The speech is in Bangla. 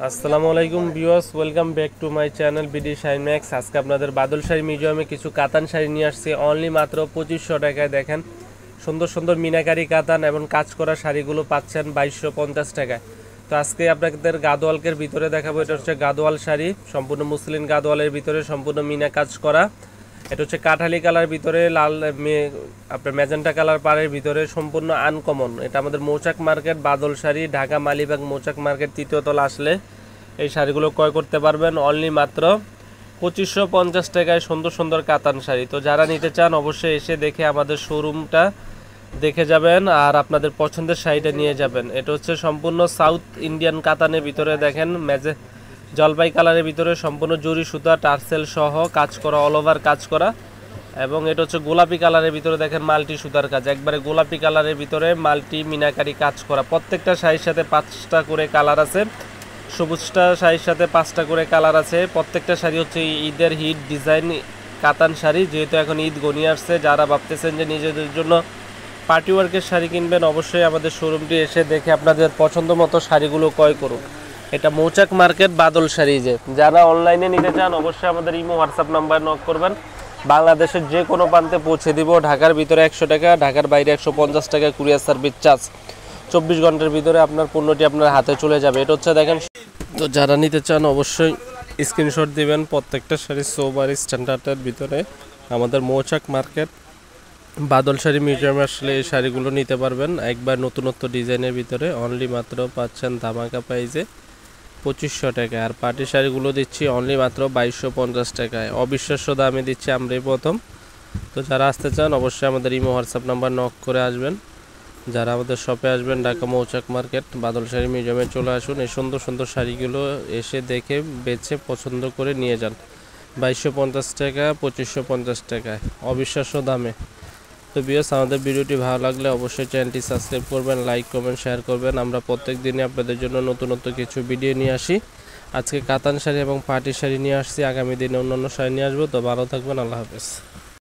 আসসালামু আলাইকুম viewers, welcome back to my channel BD shine max. আজকে আপনাদের বাদল শাড়ি মিউজিয়ামে কিছু কাতান শাড়ি নিয়ে আসছি অনলি মাত্র 2500 টাকায়। দেখেন সুন্দর সুন্দর মিনাকারি কাতান এবং কাজ করা শাড়িগুলো পাচ্ছেন 2250 টাকায়। তো আজকে আপনাদের গাদোয়ালকের ভিতরে দেখাবো। এটা হচ্ছে গাদোয়াল শাড়ি, সম্পূর্ণ মুসলিম গাদোয়ালের ভিতরে সম্পূর্ণ মিনা কাজ করা। এটা হচ্ছে কাঠালি কালার ভিতরে লাল আপনার ম্যাজেন্টা কালার পাড়ের ভিতরে সম্পূর্ণ আনকমন। এটা আমাদের মৌচাক মার্কেট বাদল শাড়ি, ঢাকা মালিবাগ মৌচাক মার্কেট তৃতীয় তলা আসলে এই শাড়িগুলো ক্রয় করতে পারবেন অনলি মাত্র 2550 টাকায়। সুন্দর সুন্দর কাতান শাড়ি। তো যারা নিতে চান অবশ্যই এসে দেখে আমাদের শোরুমটা দেখে যাবেন আর আপনাদের পছন্দের শাড়িটা নিয়ে যাবেন। এটা হচ্ছে সম্পূর্ণ সাউথ ইন্ডিয়ান কাতানের ভিতরে দেখেন জলপাই কালারের ভিতরে সম্পূর্ণ জরি সুতা টার্সেল সহ কাজ করা, অল ওভার কাজ করা। এবং এটা হচ্ছে গোলাপি কালারের ভিতরে দেখেন মাল্টি সুতার কাজ, একবারে গোলাপি কালারের ভিতরে মাল্টি মিনাকারি কাজ করা। প্রত্যেকটা শাড়ির সাথে 5টা করে কালার আছে, সবুজটা শাড়ির সাথে 5টা করে কালার আছে। প্রত্যেকটা শাড়ি হচ্ছে ঈদের হিট ডিজাইন কাতান শাড়ি। যেহেতু এখন ঈদ ঘনিয়ে আসছে, যারা ভাবতেছেন যে নিজেদের জন্য পার্টি ওয়ার্কের শাড়ি কিনবেন অবশ্যই আমাদের শোরুমটি এসে দেখে আপনাদের পছন্দ মতো শাড়িগুলো ক্রয় করুন। এটা মৌচাক মার্কেট বাদল শাড়ি। যারা অনলাইনে নিতে চান অবশ্যই আমাদের ইমো হোয়াটসঅ্যাপ নাম্বার নক করবেন। বাংলাদেশের যে কোনো প্রান্তে পৌঁছে দিব। ঢাকার ভিতরে 100 টাকা, ঢাকার বাইরে 150 টাকা কুরিয়ার সার্ভিস চার্জ। 24 ঘন্টার ভিতরে আপনার পণ্যটি আপনার হাতে চলে যাবে। এটা হচ্ছে দেখেন। তো যারা নিতে চান অবশ্যই স্ক্রিনশট দিবেন। প্রত্যেকটা শাড়ি সোবার স্ট্যান্ডার্ডের ভিতরে আমাদের মৌচাক মার্কেট বাদল শাড়ি মিউজিয়ামে আসলে এই শাড়িগুলো নিতে পারবেন। একবার নতুনত্ব ডিজাইনের ভিতরে অনলি মাত্র পাচ্ছেন ধামাকা প্রাইজে 2500 টাকায়। আর পার্টি শাড়িগুলো দিচ্ছি অনলি মাত্র 2250 টাকায়। অবিশ্বাস্য দামে দিচ্ছি আমরাই প্রথম। তো যারা আসতে চান অবশ্যই আমাদের ইমো হোয়াটসঅ্যাপ নাম্বার নক করে আসবেন। যারা আমাদের শপে আসবেন ঢাকা মৌচাক মার্কেট বাদল শাড়ি মিউজিয়ামে চলে আসুন। এই সুন্দর সুন্দর শাড়িগুলো এসে দেখে বেছে পছন্দ করে নিয়ে যান। 2250 টাকা, 2550 টাকায়, অবিশ্বাস্য দামে। তো ভিউয়ার্স, আমাদের ভিডিওটি ভালো লাগলে অবশ্যই চ্যানেলটি সাবস্ক্রাইব করবেন, লাইক কমেন্ট শেয়ার করবেন। আমরা প্রত্যেক দিনে আপনাদের জন্য নতুনত্ব কিছু ভিডিও নিয়ে আসি। আজকে কাতান শাড়ি এবং পার্টি শাড়ি নিয়ে আসছি, আগামী দিনে অন্যান্য শাড়ি নিয়ে আসবো। তো ভালো থাকবেন, আল্লাহ হাফেজ।